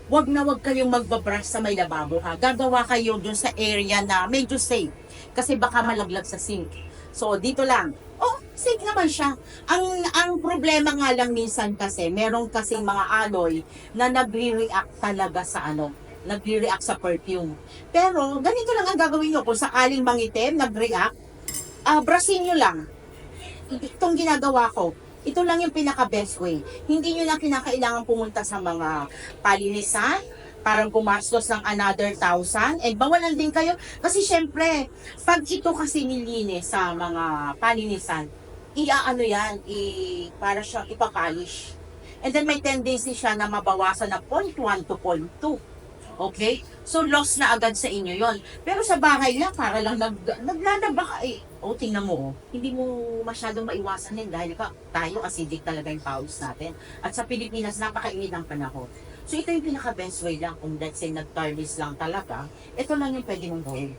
wag na wag kayong magbabrush sa may lababo ha. Gagawa kayo dun sa area na medyo safe. Kasi baka malaglag sa sink. So, dito lang. Oh, safe naman siya. Ang problema nga lang minsan kasi, meron kasing mga alloy na nagre-react talaga sa nagre-react sa perfume. Pero, ganito lang ang gagawin nyo. Kung sakaling mangitim, nag-react, brushin nyo lang. Itong ginagawa ko, ito lang yung pinaka-best way. Hindi nyo lang kinakailangan pumunta sa mga palinisan, parang gumastos ng another 1,000, and bawalan din kayo. Kasi syempre, pag ito kasi nilinis sa mga palinisan, iaano yan, para siya ipapolish. And then may tendency siya na mabawasan na 0.1 to 0.2. Okay? So, loss na agad sa inyo yon. Pero sa bahay lang, para lang naglalaba ka tingnan mo, hindi mo masyadong maiwasan din dahil tayo acidic talaga yung pawis natin. At sa Pilipinas, napakainit ang panahon. So, ito yung pinaka-best way lang kung let's say nag-tarnish lang talaga, ito lang yung pwede mong gawin.